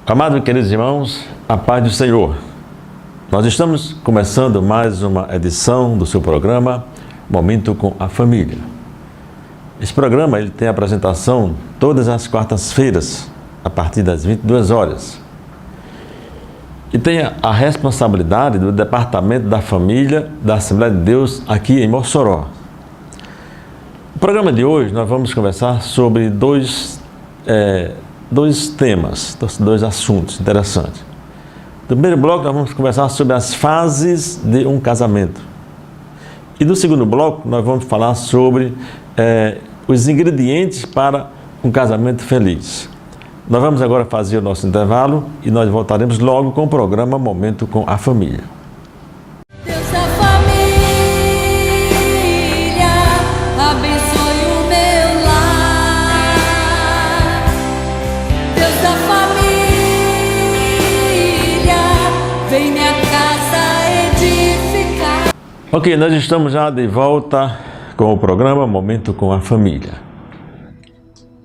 Amados e queridos irmãos, a paz do Senhor. Nós estamos começando mais uma edição do seu programa Momento com a Família. Esse programa ele tem apresentação todas as quartas-feiras, a partir das 22 horas. E tem a responsabilidade do Departamento da Família da Assembleia de Deus aqui em Mossoró. No programa de hoje nós vamos conversar sobre dois temas, dois assuntos interessantes. No primeiro bloco nós vamos conversar sobre as fases de um casamento. E no segundo bloco nós vamos falar sobre os ingredientes para um casamento feliz. Nós vamos agora fazer o nosso intervalo e nós voltaremos logo com o programa Momento com a Família. Deus da família, abençoe o meu lar. Deus da família, vem minha casa edificar. Ok, nós estamos já de volta com o programa Momento com a Família.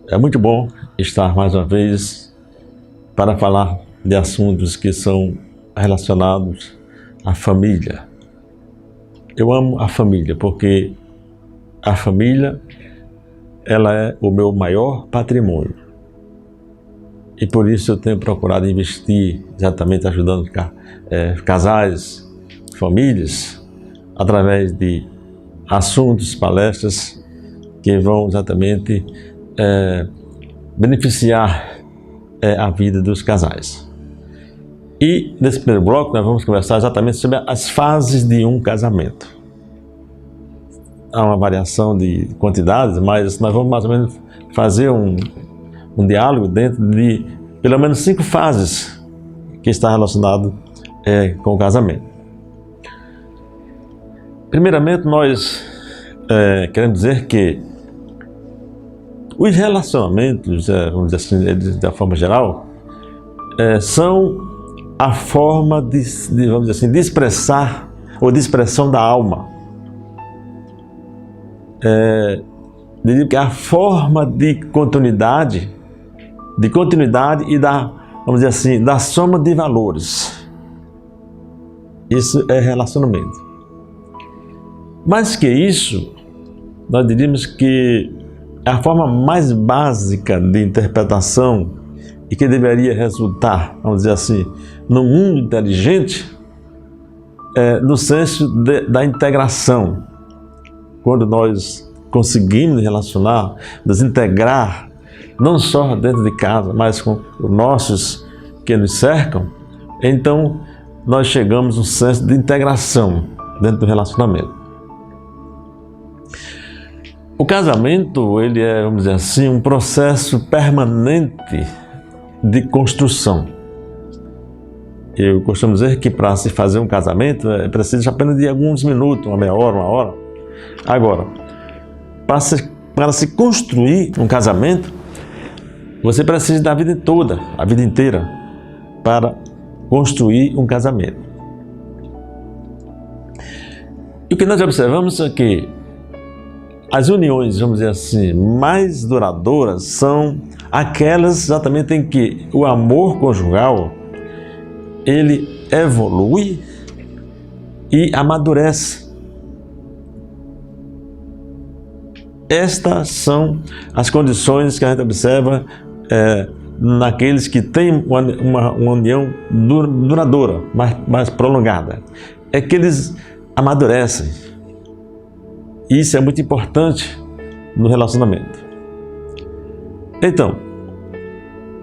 É muito bom estar mais uma vez para falar de assuntos que são relacionados à família. Eu amo a família porque a família ela é o meu maior patrimônio. E por isso eu tenho procurado investir exatamente ajudando casais, famílias, através de assuntos, palestras que vão exatamente beneficiar a vida dos casais. E nesse primeiro bloco nós vamos conversar exatamente sobre as fases de um casamento. Há uma variação de quantidades, mas nós vamos mais ou menos fazer um diálogo dentro de pelo menos 5 fases que está relacionado com o casamento. Primeiramente nós queremos dizer que os relacionamentos, vamos dizer assim, da forma geral, são a forma vamos dizer assim, de expressar ou de expressão da alma. Diria que é a forma de continuidade e vamos dizer assim, da soma de valores. Isso é relacionamento. Mais que isso, nós diríamos que a forma mais básica de interpretação e que deveria resultar, vamos dizer assim, no mundo inteligente, no senso da integração. Quando nós conseguimos nos relacionar, nos integrar, não só dentro de casa, mas com os nossos que nos cercam, então nós chegamos a um senso de integração dentro do relacionamento. O casamento, ele é, vamos dizer assim, um processo permanente de construção. Eu costumo dizer que para se fazer um casamento é preciso apenas de alguns minutos, uma meia hora, 1 hora. Agora, para se construir um casamento, você precisa da vida toda, a vida inteira, para construir um casamento. E o que nós observamos é que as uniões, vamos dizer assim, mais duradouras são aquelas exatamente em que o amor conjugal ele evolui e amadurece. Estas são as condições que a gente observa naqueles que têm uma união duradoura, mais prolongada. É que eles amadurecem. Isso é muito importante no relacionamento. Então,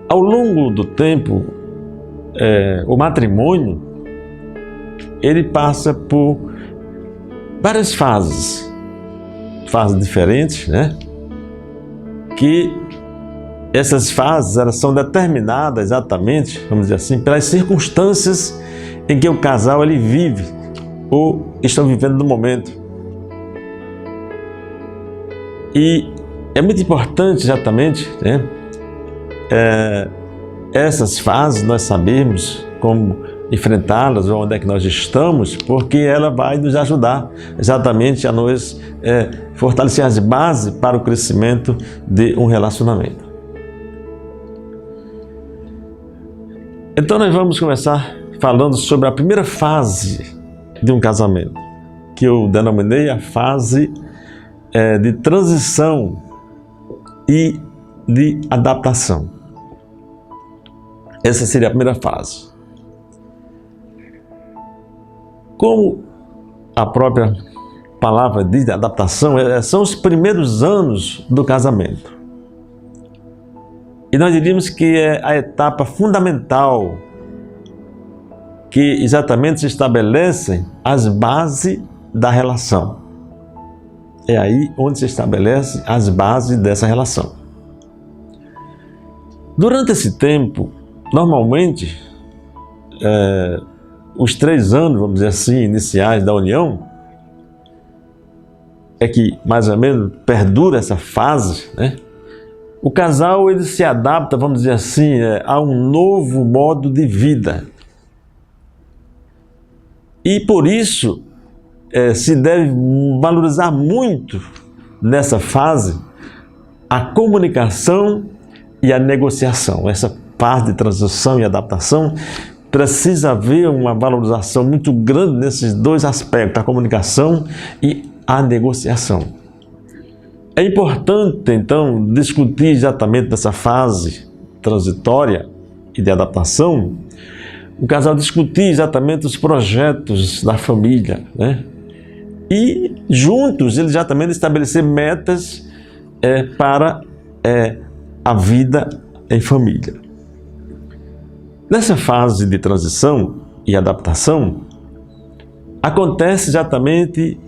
ao longo do tempo, o matrimônio, ele passa por várias fases diferentes, né? Que essas fases elas são determinadas exatamente, vamos dizer assim, pelas circunstâncias em que o casal ele vive ou estão vivendo no momento. E é muito importante exatamente, né, essas fases nós sabemos como enfrentá-las ou onde é que nós estamos, porque ela vai nos ajudar exatamente a nos fortalecer as bases para o crescimento de um relacionamento. Então nós vamos começar falando sobre a primeira fase de um casamento, que eu denominei a fase de transição e de adaptação. Essa seria a primeira fase. Como a própria palavra diz de adaptação, são os primeiros anos do casamento. E nós diríamos que é a etapa fundamental que exatamente se estabelecem as bases da relação. É aí onde se estabelece as bases dessa relação. Durante esse tempo, normalmente, os 3 anos, vamos dizer assim, iniciais da união, é que mais ou menos perdura essa fase, né? O casal ele se adapta, vamos dizer assim, a um novo modo de vida. E por isso se deve valorizar muito nessa fase a comunicação e a negociação. Essa fase de transição e adaptação precisa haver uma valorização muito grande nesses 2 aspectos, a comunicação e a negociação. É importante, então, discutir exatamente nessa fase transitória e de adaptação, o casal discutir exatamente os projetos da família, né? E juntos eles exatamente estabelecer metas para a vida em família. Nessa fase de transição e adaptação, acontece exatamente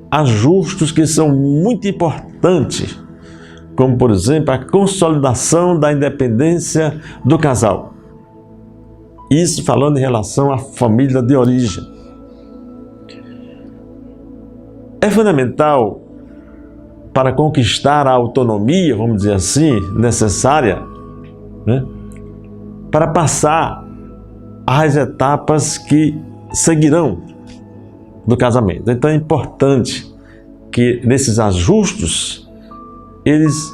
ajustes que são muito importantes, como por exemplo a consolidação da independência do casal. Isso falando em relação à família de origem. É fundamental para conquistar a autonomia, vamos dizer assim, necessária, né, para passar às etapas que seguirão do casamento. Então é importante que nesses ajustes eles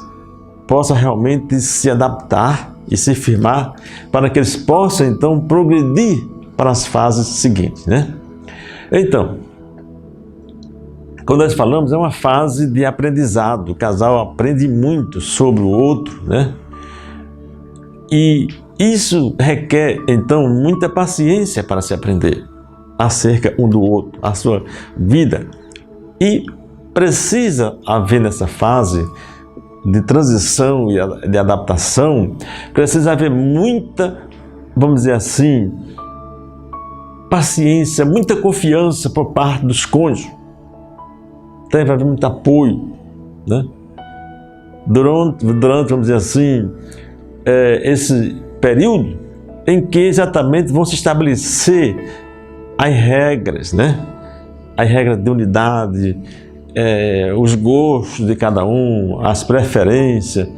possam realmente se adaptar e se firmar para que eles possam então progredir para as fases seguintes, né? Então, quando nós falamos, é uma fase de aprendizado. O casal aprende muito sobre o outro, né? E isso requer então muita paciência para se aprender acerca um do outro, a sua vida. E precisa haver nessa fase de transição e de adaptação, precisa haver muita, vamos dizer assim, paciência, muita confiança por parte dos cônjuges. Deve haver muito apoio, né? Durante, vamos dizer assim, esse período em que exatamente vão se estabelecer as regras, né? As regras de unidade, os gostos de cada um, as preferências,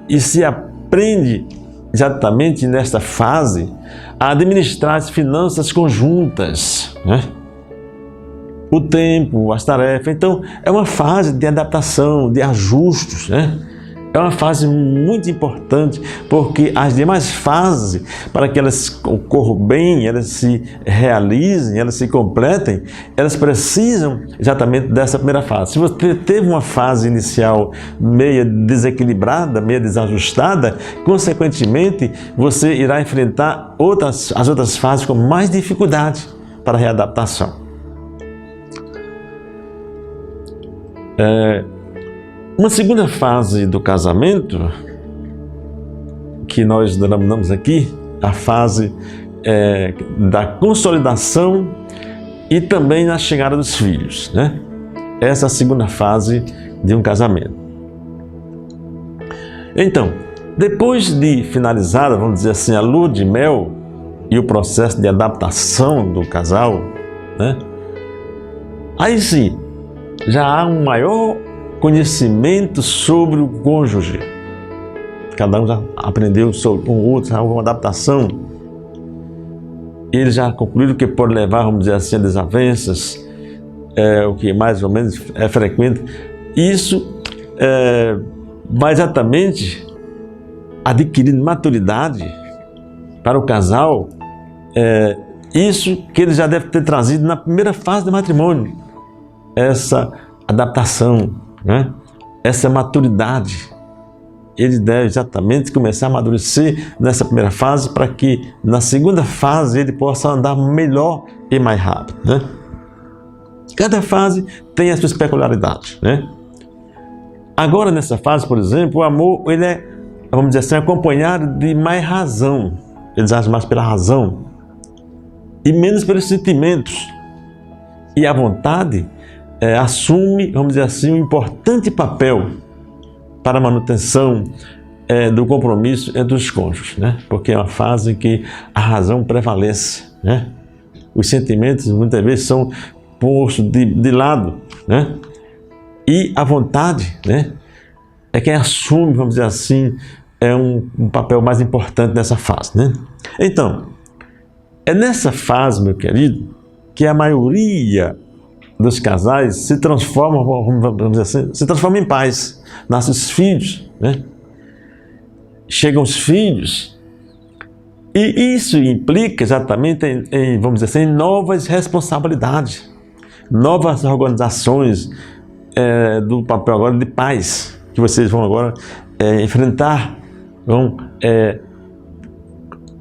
e se aprende exatamente nesta fase a administrar as finanças conjuntas, né? O tempo, as tarefas. Então é uma fase de adaptação, de ajustes, né? É uma fase muito importante, porque as demais fases, para que elas ocorram bem, elas se realizem, elas se completem, elas precisam exatamente dessa primeira fase. Se você teve uma fase inicial meia desequilibrada, meia desajustada, consequentemente, você irá enfrentar as outras fases com mais dificuldade para a readaptação. Uma segunda fase do casamento, que nós denominamos aqui, a fase da consolidação e também na chegada dos filhos, né? Essa é a segunda fase de um casamento. Então, depois de finalizada, vamos dizer assim, a lua de mel e o processo de adaptação do casal, né? Aí sim, já há um maior conhecimento sobre o cônjuge. Cada um já aprendeu sobre um outro, já houve uma adaptação. Eles já concluíram que pode levar, vamos dizer assim, a desavenças, o que mais ou menos é frequente. Isso vai exatamente adquirindo maturidade para o casal isso que ele já deve ter trazido na primeira fase do matrimônio, essa adaptação, né? Essa maturidade. Ele deve exatamente começar a amadurecer nessa primeira fase para que na segunda fase ele possa andar melhor e mais rápido, né? Cada fase tem a sua peculiaridade, né? Agora nessa fase, por exemplo, o amor ele é, vamos dizer assim, acompanhado de mais razão. Eles agem mais pela razão e menos pelos sentimentos. E a vontade assume, vamos dizer assim, um importante papel para a manutenção do compromisso entre os cônjuges, né? Porque é uma fase em que a razão prevalece, né? Os sentimentos muitas vezes são postos de lado, né? E a vontade, né, é quem assume, vamos dizer assim, um papel mais importante nessa fase, né? Então, é nessa fase, meu querido, que a maioria dos casais se transforma, vamos dizer assim, se transforma em pais. Nascem os filhos, né? Chegam os filhos. E isso implica exatamente vamos dizer assim, em novas responsabilidades, novas organizações do papel agora de pais, que vocês vão agora enfrentar, vão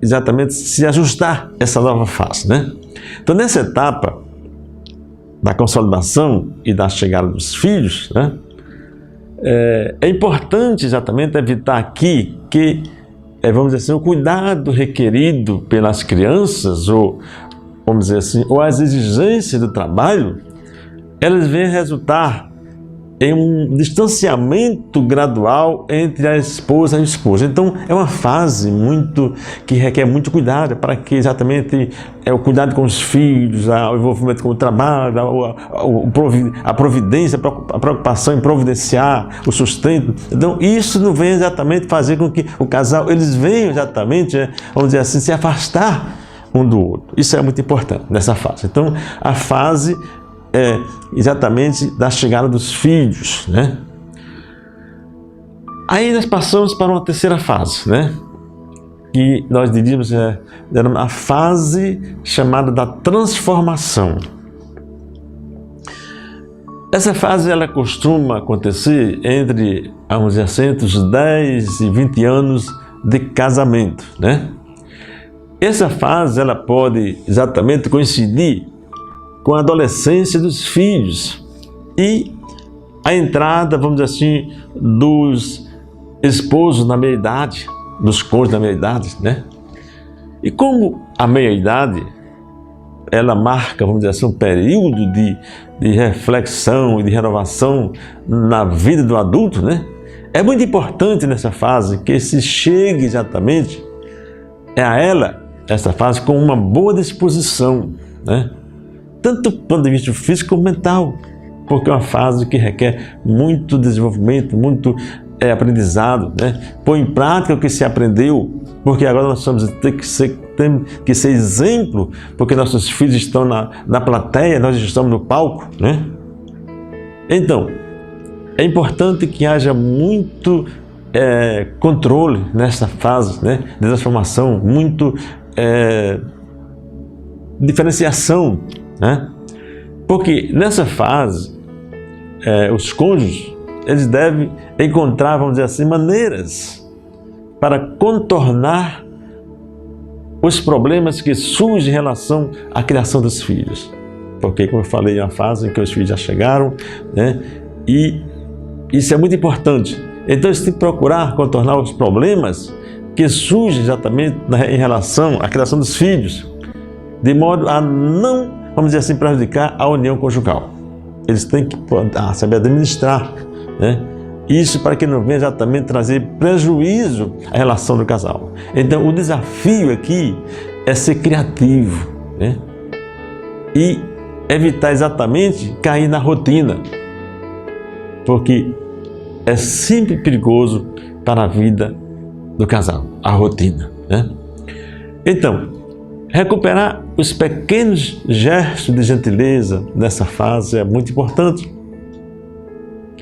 exatamente se ajustar a essa nova fase, né? Então, nessa etapa da consolidação e da chegada dos filhos, né, é importante exatamente evitar aqui que, vamos dizer assim, o cuidado requerido pelas crianças, ou vamos dizer assim, ou as exigências do trabalho, elas vêm resultar em um distanciamento gradual entre a esposa e o esposo. Então, é uma fase que requer muito cuidado para que exatamente o cuidado com os filhos, o envolvimento com o trabalho, a providência, a preocupação em providenciar o sustento. Então, isso não vem exatamente fazer com que o casal, eles venham exatamente, vamos dizer assim, se afastar um do outro. Isso é muito importante nessa fase. Então, a fase exatamente da chegada dos filhos, né? Aí nós passamos para uma terceira fase, né? Que nós diríamos a fase chamada da transformação. Essa fase ela costuma acontecer entre, vamos dizer assim, entre os 10 e 20 anos de casamento, né? Essa fase ela pode exatamente coincidir com a adolescência dos filhos e a entrada, vamos dizer assim, dos esposos na meia-idade, dos cônjuges na meia-idade, né? E como a meia-idade, ela marca, vamos dizer assim, um período de reflexão e de renovação na vida do adulto, né? É muito importante nessa fase que se chegue exatamente essa fase, com uma boa disposição, né? Tanto do ponto de vista físico como mental, porque é uma fase que requer muito desenvolvimento, muito aprendizado, né? Pôr em prática o que se aprendeu, porque agora nós temos que ser exemplo, porque nossos filhos estão na plateia, nós estamos no palco, né? Então, é importante que haja muito controle nessa fase, né, de transformação, muito diferenciação, né? Porque nessa fase, os cônjuges, eles devem encontrar, vamos dizer assim, maneiras para contornar os problemas que surgem em relação à criação dos filhos. Porque, como eu falei, é uma fase em que os filhos já chegaram, né? E isso é muito importante. Então, eles têm que procurar contornar os problemas que surgem exatamente em relação à criação dos filhos, de modo a não, vamos dizer assim, prejudicar a união conjugal. Eles têm que saber administrar, né, isso para que não venha exatamente trazer prejuízo à relação do casal. Então, o desafio aqui é ser criativo, né, e evitar exatamente cair na rotina, porque é sempre perigoso para a vida do casal, a rotina, né? Então, recuperar os pequenos gestos de gentileza nessa fase é muito importante.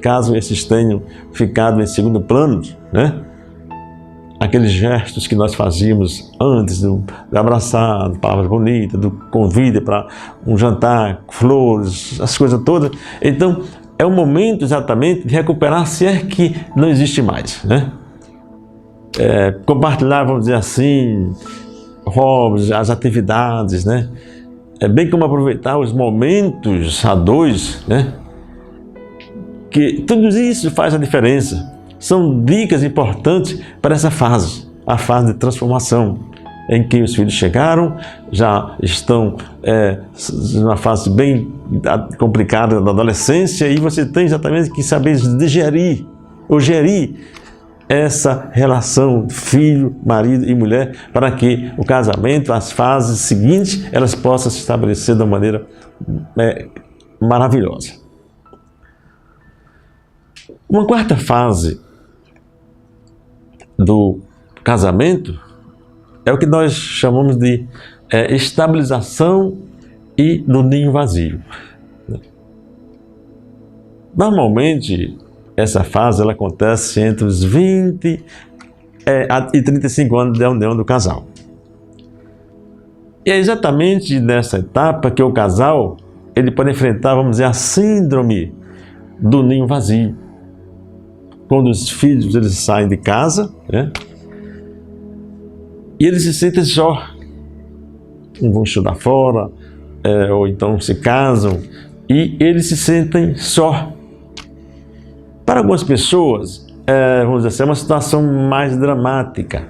Caso esses tenham ficado em segundo plano, né? aqueles gestos que nós fazíamos antes do abraçar, de palavras bonitas, do convite para um jantar, flores, as coisas todas. Então, é o momento exatamente de recuperar, se é que não existe mais, né? Compartilhar, vamos dizer assim, hobbies, as atividades, né? Bem como aproveitar os momentos a dois, né? Que tudo isso faz a diferença. São dicas importantes para essa fase, a fase de transformação, em que os filhos chegaram, já estão numa fase bem complicada da adolescência, e você tem exatamente que saber digerir ou gerir essa relação filho, marido e mulher, para que o casamento, as fases seguintes, elas possam se estabelecer de uma maneira maravilhosa. Uma quarta fase do casamento é o que nós chamamos de estabilização e do ninho vazio. Normalmente, essa fase ela acontece entre os 20 e 35 anos de união do casal. E é exatamente nessa etapa que o casal ele pode enfrentar, vamos dizer, a síndrome do ninho vazio. Quando os filhos eles saem de casa, né? E eles se sentem só. Vão estudar fora, ou então se casam, e eles se sentem só. Para algumas pessoas, vamos dizer assim, é uma situação mais dramática,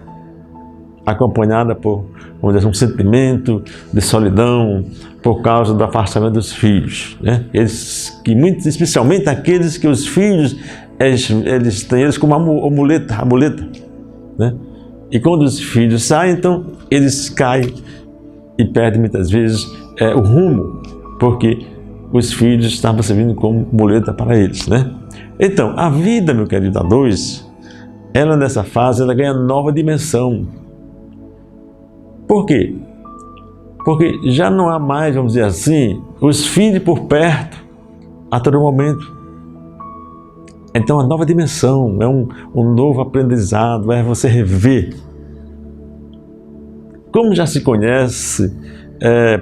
acompanhada por, vamos dizer, um sentimento de solidão por causa do afastamento dos filhos, né? Especialmente aqueles que os filhos eles têm eles como a muleta, né? E quando os filhos saem, então eles caem e perdem muitas vezes o rumo, porque os filhos estavam servindo como muleta para eles, né? Então, a vida, meu querido a dois, ela nessa fase, ela ganha nova dimensão. Por quê? Porque já não há mais, vamos dizer assim, os filhos por perto a todo momento. Então, a nova dimensão, é um novo aprendizado, é você rever. Como já se conhece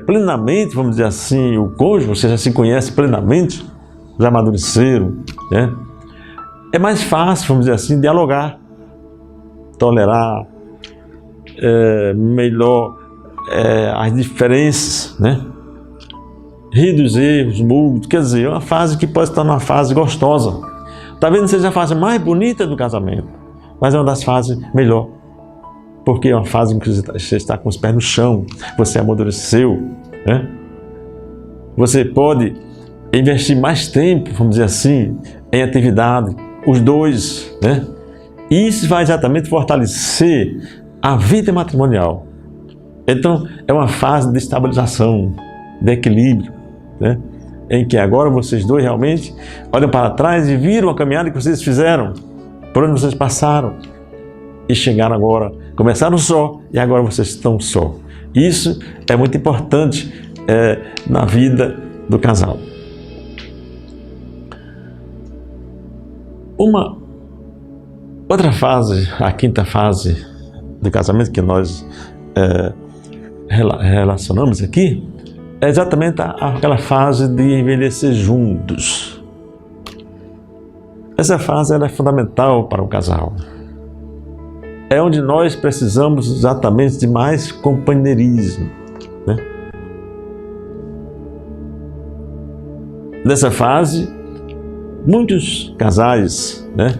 plenamente, vamos dizer assim, o cônjuge, você já se conhece plenamente, já amadureceram, né? É mais fácil, vamos dizer assim, dialogar, tolerar melhor as diferenças, né? Rir dos erros mútuos, quer dizer, é uma fase que pode estar numa fase gostosa. Talvez não seja a fase mais bonita do casamento, mas é uma das fases melhor, porque é uma fase em que você está com os pés no chão, você amadureceu, né? Você pode investir mais tempo, vamos dizer assim, em atividade, os dois, né? E isso vai exatamente fortalecer a vida matrimonial. Então, é uma fase de estabilização, de equilíbrio, né? Em que agora vocês dois realmente olham para trás e viram a caminhada que vocês fizeram, por onde vocês passaram, e chegaram agora, começaram só e agora vocês estão só. Isso é muito importante na vida do casal. Uma outra fase, a quinta fase do casamento que nós relacionamos aqui, é exatamente aquela fase de envelhecer juntos. Essa fase ela é fundamental para o casal. É onde nós precisamos exatamente de mais companheirismo, né? Nessa fase, muitos casais, né,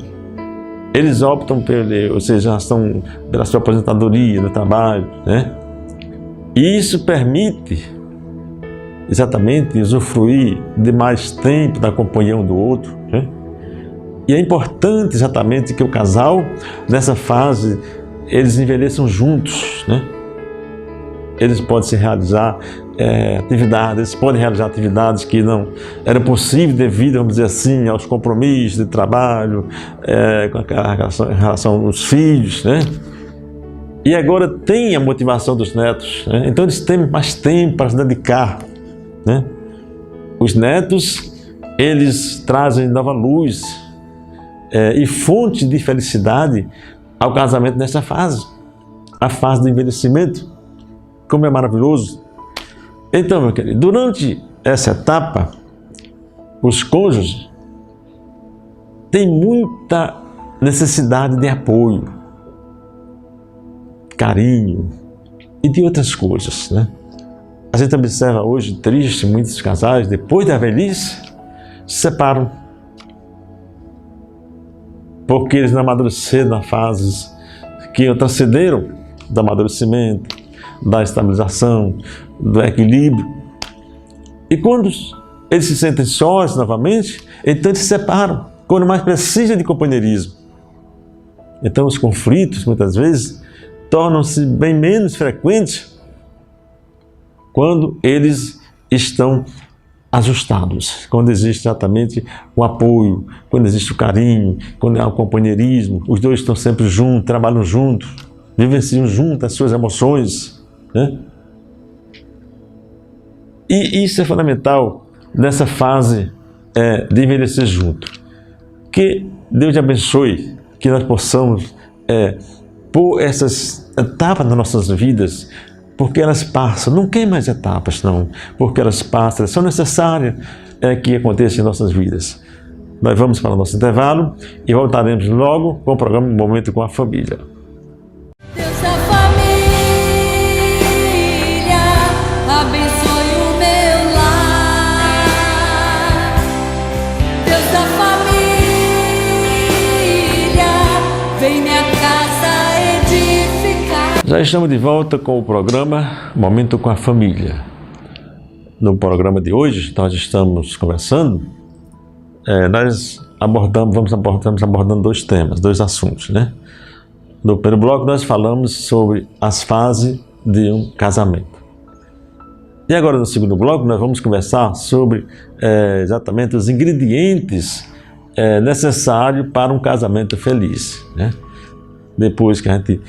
eles optam ou seja, estão pela sua aposentadoria no trabalho, né? E isso permite exatamente usufruir de mais tempo da companhia um do outro, né? E é importante exatamente que o casal, nessa fase, eles envelheçam juntos, né? Eles podem se realizar atividades, eles podem realizar atividades que não eram possíveis devido, vamos dizer assim, aos compromissos de trabalho, em relação aos filhos, né? E agora tem a motivação dos netos, né? Então eles têm mais tempo para se dedicar, né? Os netos, eles trazem nova luz e fonte de felicidade ao casamento nessa fase, a fase do envelhecimento. Como é maravilhoso! Então, meu querido, durante essa etapa, os cônjuges têm muita necessidade de apoio, carinho e de outras coisas, né? A gente observa hoje, triste, muitos casais, depois da velhice, se separam. Porque eles não amadureceram nas fases que transcenderam do amadurecimento, da estabilização, do equilíbrio. E quando eles se sentem sós novamente, então eles se separam, quando mais precisa de companheirismo. Então os conflitos, muitas vezes, tornam-se bem menos frequentes quando eles estão ajustados, quando existe exatamente o apoio, quando existe o carinho, quando há o companheirismo, os dois estão sempre juntos, trabalham juntos, vivenciam juntos as suas emoções, né? E isso é fundamental nessa fase de envelhecer junto. Que Deus te abençoe, que nós possamos pôr essas etapas nas nossas vidas, porque elas passam, não tem mais etapas não, porque elas passam, elas são necessárias que aconteçam em nossas vidas. Nós vamos para o nosso intervalo e voltaremos logo com o programa Momento com a Família. Deus da família, abençoe o meu lar. Deus da família, vem minha casa edificar. Já estamos de volta com o programa Momento com a Família. No programa de hoje, nós estamos conversando, nós vamos abordando dois temas, dois assuntos, né? No primeiro bloco, nós falamos sobre as fases de um casamento. E agora, no segundo bloco, nós vamos conversar sobre exatamente os ingredientes necessários para um casamento feliz, né? Depois que a gente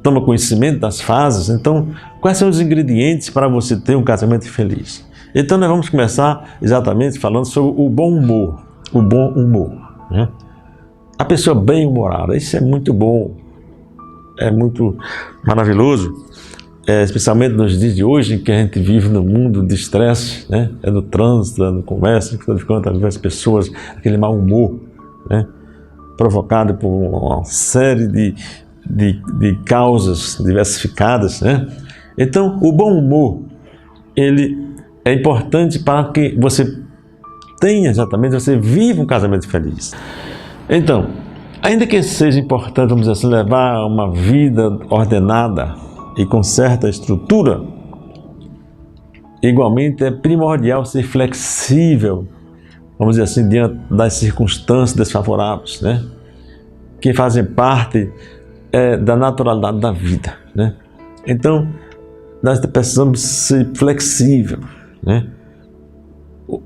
toma conhecimento das fases, então, quais são os ingredientes para você ter um casamento feliz? Então, nós vamos começar exatamente falando sobre o bom humor, né? A pessoa bem-humorada, isso é muito bom, é muito maravilhoso, especialmente nos dias de hoje, em que a gente vive num mundo de estresse, né? É no trânsito, é no comércio, quando as pessoas, aquele mau humor, né? Provocado por uma série de causas diversificadas, né? Então, o bom humor, ele é importante para que você tenha exatamente, você viva um casamento feliz. Então, ainda que seja importante, vamos dizer assim, levar uma vida ordenada e com certa estrutura, igualmente é primordial ser flexível, vamos dizer assim, diante das circunstâncias desfavoráveis, né? Que fazem parte da naturalidade da vida, né? Então, nós precisamos ser flexível, né?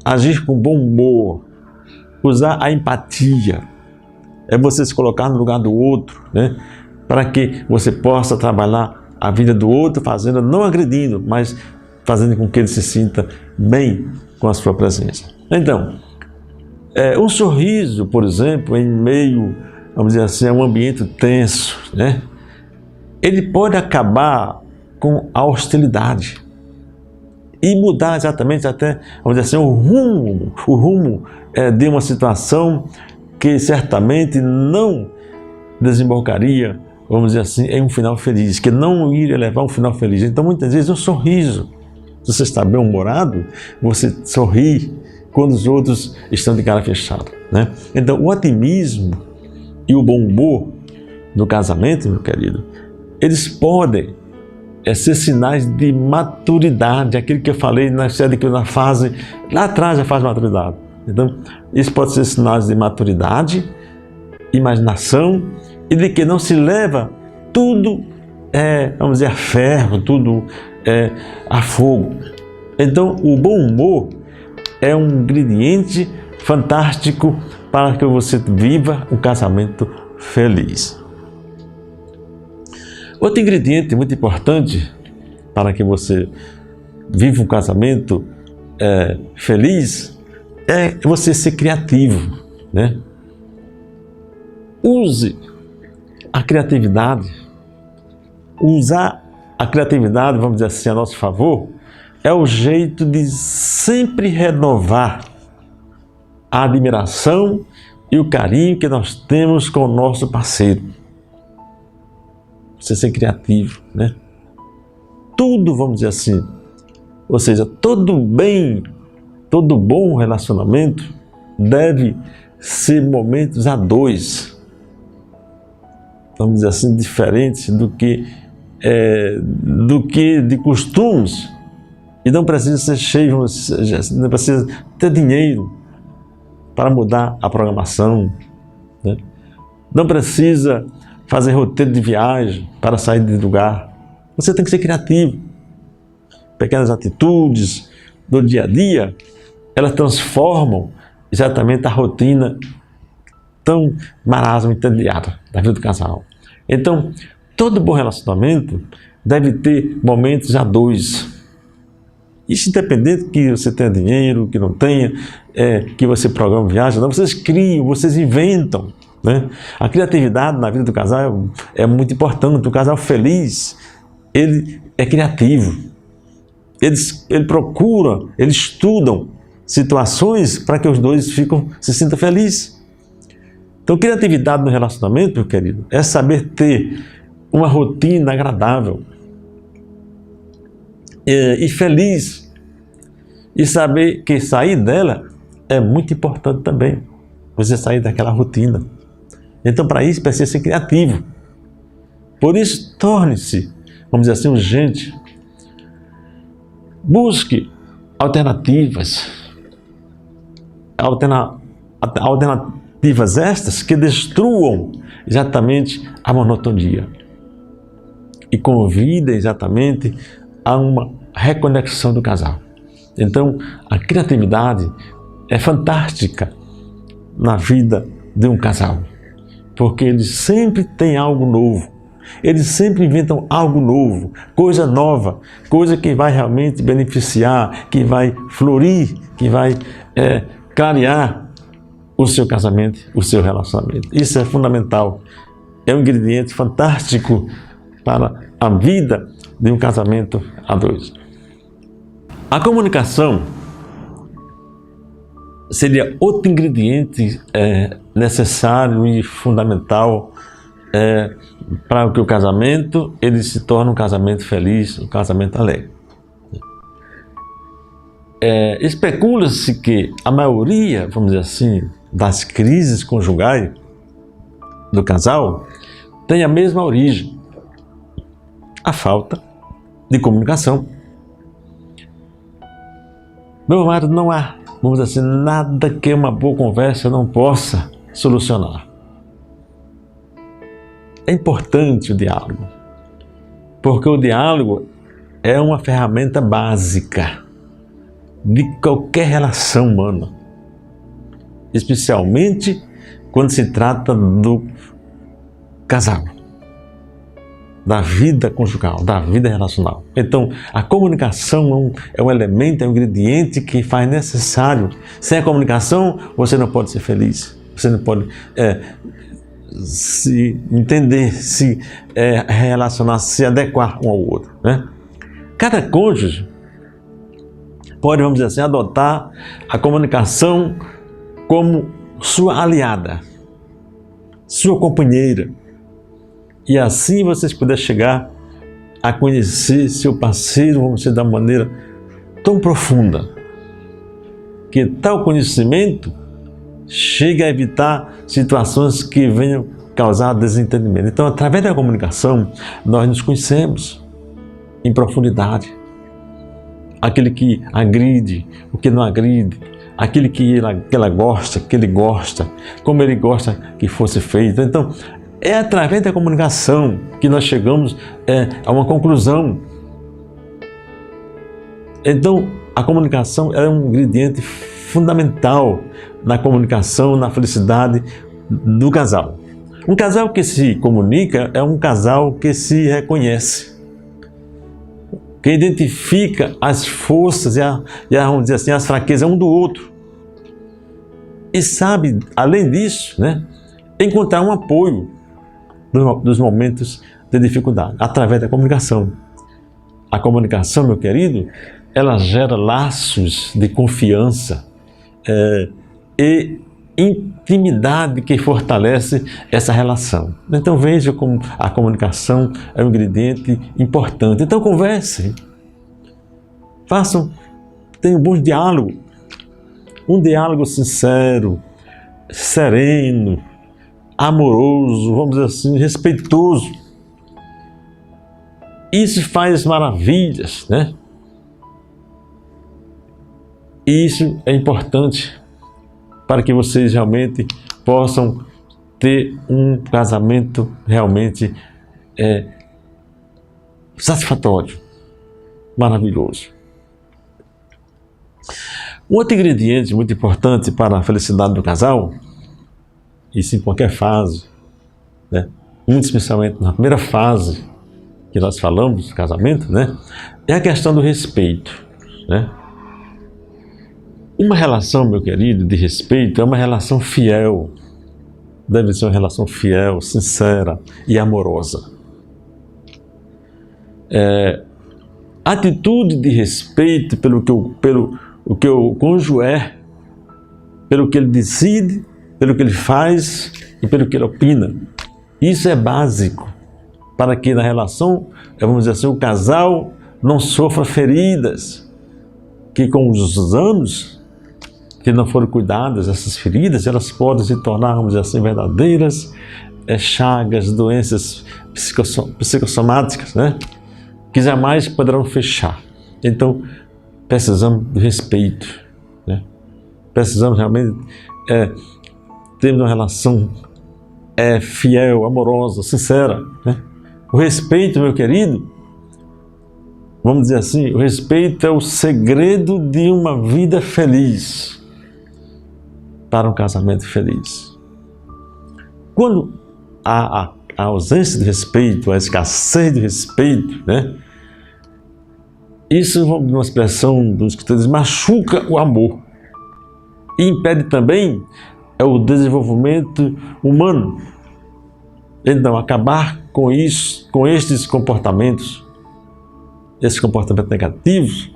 Agir com bom humor, usar a empatia, é você se colocar no lugar do outro, né? Para que você possa trabalhar a vida do outro, fazendo, não agredindo, mas fazendo com que ele se sinta bem com a sua presença. Então, um sorriso, por exemplo, em meio, vamos dizer assim, a um ambiente tenso, né? Ele pode acabar com a hostilidade e mudar exatamente até, vamos dizer assim, o rumo de uma situação que certamente não desembocaria, vamos dizer assim, em um final feliz, que não iria levar a um final feliz. Então, muitas vezes, o sorriso, se você está bem-humorado, você sorri quando os outros estão de cara fechada, né? Então, o otimismo e o bom humor no casamento, meu querido, eles podem ser sinais de maturidade, aquilo que eu falei na fase, lá atrás da fase de maturidade. Então, isso pode ser sinais de maturidade, imaginação e de que não se leva tudo, vamos dizer, a ferro, tudo a fogo. Então, o bom humor é um ingrediente fantástico para que você viva um casamento feliz. Outro ingrediente muito importante para que você viva um casamento feliz é você ser criativo, né? use a criatividade. Usar a criatividade, vamos dizer assim, a nosso favor, é o jeito de sempre renovar a admiração e o carinho que nós temos com o nosso parceiro. Você ser criativo, né? Tudo, vamos dizer assim, ou seja, todo bem, todo bom relacionamento deve ser momentos a dois, vamos dizer assim, diferentes do que de costumes. E não precisa ser cheio, não precisa ter dinheiro para mudar a programação, né? Não precisa fazer roteiro de viagem para sair de lugar. Você tem que ser criativo. Pequenas atitudes do dia a dia, elas transformam exatamente a rotina tão marasma e entediada da vida do casal. Então, todo bom relacionamento deve ter momentos a dois. Isso independente que você tenha dinheiro, que não tenha, que você programa viagem, não, vocês criam, vocês inventam, né? A criatividade na vida do casal é muito importante. O casal feliz, ele é criativo. Ele procura, eles estudam situações para que os dois se sintam felizes. Então, criatividade no relacionamento, meu querido, é saber ter uma rotina agradável e feliz, e saber que sair dela é muito importante também, você sair daquela rotina. Então, para isso, precisa ser criativo. Por isso, torne-se, vamos dizer assim, urgente. Busque alternativas. Alternativas estas que destruam exatamente a monotonia e convidem exatamente a uma reconexão do casal. Então, a criatividade é fantástica na vida de um casal, porque eles sempre têm algo novo, eles sempre inventam algo novo, coisa nova, coisa que vai realmente beneficiar, que vai florir, que vai clarear o seu casamento, o seu relacionamento. Isso é fundamental, é um ingrediente fantástico para a vida de um casamento a dois. A comunicação seria outro ingrediente necessário e fundamental para que o casamento ele se torne um casamento feliz, um casamento alegre. Especula-se que a maioria, vamos dizer assim, das crises conjugais do casal tem a mesma origem: a falta de comunicação. Meu amado, não há, vamos dizer assim, nada que uma boa conversa não possa solucionar. É importante o diálogo, porque o diálogo é uma ferramenta básica de qualquer relação humana, especialmente quando se trata do casal, da vida conjugal, da vida relacional. Então, a comunicação é um elemento, é um ingrediente que faz necessário. Sem a comunicação, você não pode ser feliz, você não pode se entender, se relacionar, se adequar um ao outro, né? Cada cônjuge pode, vamos dizer assim, adotar a comunicação como sua aliada, sua companheira, e assim vocês puderem chegar a conhecer seu parceiro, vamos dizer, da maneira tão profunda, que tal conhecimento chegue a evitar situações que venham causar desentendimento. Então, através da comunicação, nós nos conhecemos em profundidade. Aquele que agride, o que não agride, aquele que ela gosta, que ele gosta, como ele gosta que fosse feito. Então, é através da comunicação que nós chegamos a uma conclusão. Então, a comunicação é um ingrediente fundamental na comunicação, na felicidade do casal. Um casal que se comunica é um casal que se reconhece, que identifica as forças vamos dizer assim, as fraquezas um do outro. E sabe, além disso, né, encontrar um apoio nos momentos de dificuldade, através da comunicação. A comunicação, meu querido, ela gera laços de confiança e intimidade que fortalece essa relação. Então veja como a comunicação é um ingrediente importante. Então conversem, tenham um bom diálogo, um diálogo sincero, sereno, amoroso, vamos dizer assim, respeitoso. Isso faz maravilhas, né? Isso é importante para que vocês realmente possam ter um casamento realmente satisfatório, maravilhoso. Um outro ingrediente muito importante para a felicidade do casal, isso em qualquer fase, né? Muito especialmente na primeira fase que nós falamos do casamento, né? É a questão do respeito, né? Uma relação, meu querido, de respeito é uma relação fiel. Deve ser uma relação fiel, sincera e amorosa. Atitude de respeito pelo que o cônjuge é, pelo que ele decide, pelo que ele faz e pelo que ele opina. Isso é básico para que na relação, vamos dizer assim, o casal não sofra feridas, que com os anos, que não forem cuidadas, essas feridas, elas podem se tornar, vamos dizer assim, verdadeiras chagas, doenças psicossomáticas, né? Que jamais poderão fechar. Então, precisamos de respeito, né? Precisamos realmente ter uma relação fiel, amorosa, sincera, né? O respeito, meu querido, vamos dizer assim, o respeito é o segredo de uma vida feliz, para um casamento feliz. Quando há a ausência de respeito, a escassez de respeito, né? Isso, uma expressão dos escritores, machuca o amor e impede também o desenvolvimento humano. Então, acabar com isso, com estes comportamentos negativos,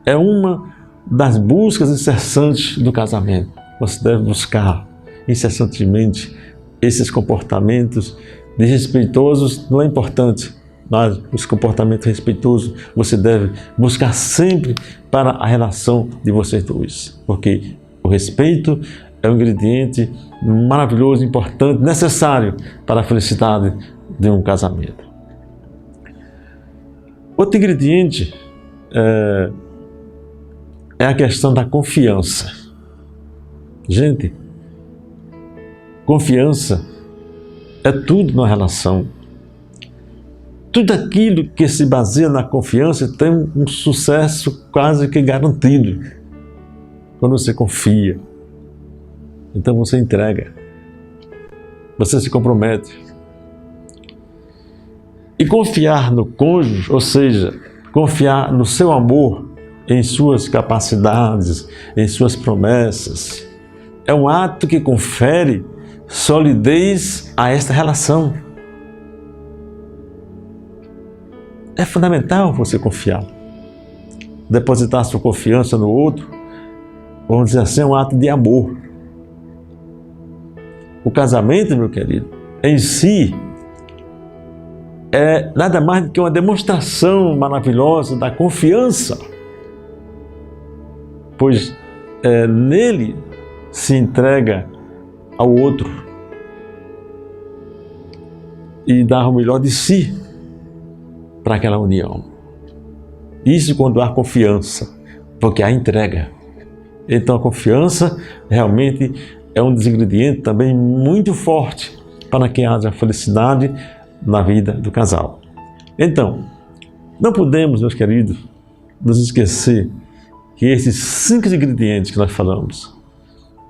é uma das buscas incessantes do casamento. Você deve buscar incessantemente esses comportamentos desrespeitosos. Não é importante, mas os comportamentos respeitosos você deve buscar sempre para a relação de vocês dois, porque o respeito é um ingrediente maravilhoso, importante, necessário para a felicidade de um casamento. Outro ingrediente é a questão da confiança. Gente, confiança é tudo na relação. Tudo aquilo que se baseia na confiança tem um sucesso quase que garantido. Quando você confia, então você entrega, você se compromete. E confiar no cônjuge, ou seja, confiar no seu amor, em suas capacidades, em suas promessas, é um ato que confere solidez a esta relação. É fundamental você confiar. Depositar sua confiança no outro, vamos dizer assim, é um ato de amor. O casamento, meu querido, em si, é nada mais do que uma demonstração maravilhosa da confiança, pois nele se entrega ao outro e dá o melhor de si para aquela união. Isso quando há confiança, porque há entrega. Então a confiança realmente é um dos ingredientes também muito forte para que haja felicidade na vida do casal. Então, não podemos, meus queridos, nos esquecer que esses 5 ingredientes que nós falamos,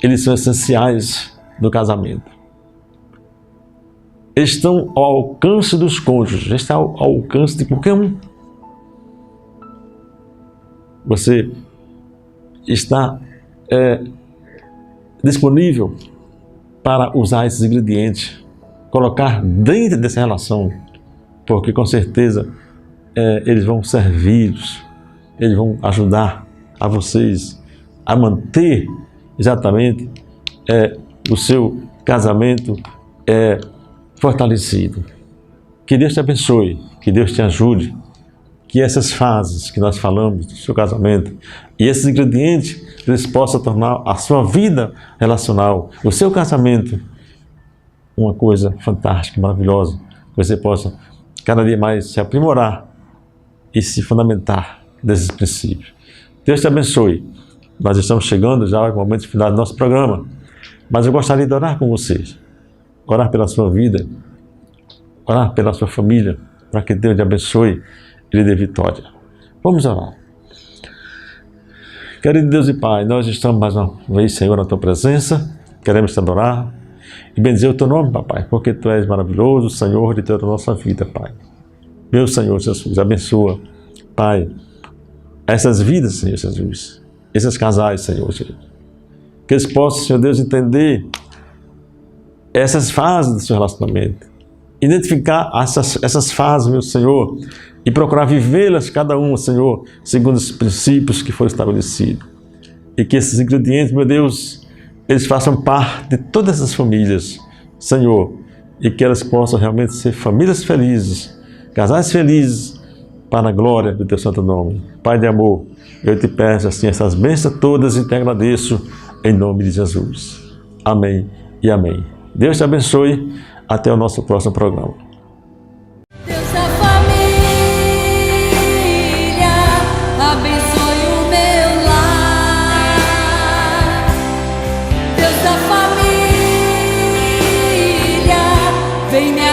eles são essenciais no casamento. Eles estão ao alcance dos cônjuges, estão ao alcance de qualquer um. Você está disponível para usar esses ingredientes, colocar dentro dessa relação, porque com certeza eles vão servi-los, eles vão ajudar a vocês a manter exatamente o seu casamento fortalecido. Que Deus te abençoe, que Deus te ajude, que essas fases que nós falamos do seu casamento e esses ingredientes, eles possam tornar a sua vida relacional, o seu casamento, uma coisa fantástica, maravilhosa, que você possa cada dia mais se aprimorar e se fundamentar desses princípios. Deus te abençoe. Nós estamos chegando já ao momento final do nosso programa, mas eu gostaria de orar com vocês, orar pela sua vida, orar pela sua família, para que Deus te abençoe e lhe dê vitória. Vamos orar. Querido Deus e Pai, nós estamos mais uma vez, Senhor, na Tua presença, queremos te adorar e bendizer o Teu nome, Papai, porque Tu és maravilhoso, Senhor de toda a nossa vida, Pai. Meu Senhor Jesus, abençoa, Pai, essas vidas, Senhor Jesus, esses casais, Senhor Jesus, que eles possam, Senhor Deus, entender essas fases do seu relacionamento, identificar essas fases, meu Senhor, e procurar vivê-las, cada uma, Senhor, segundo os princípios que foram estabelecidos. E que esses ingredientes, meu Deus, eles façam parte de todas essas famílias, Senhor, e que elas possam realmente ser famílias felizes, casais felizes, para a glória do Teu santo nome. Pai de amor, eu te peço assim essas bênçãos todas e te agradeço em nome de Jesus. Amém e amém. Deus te abençoe. Até o nosso próximo programa. Deus da família, abençoe o meu lar. Deus da família, vem me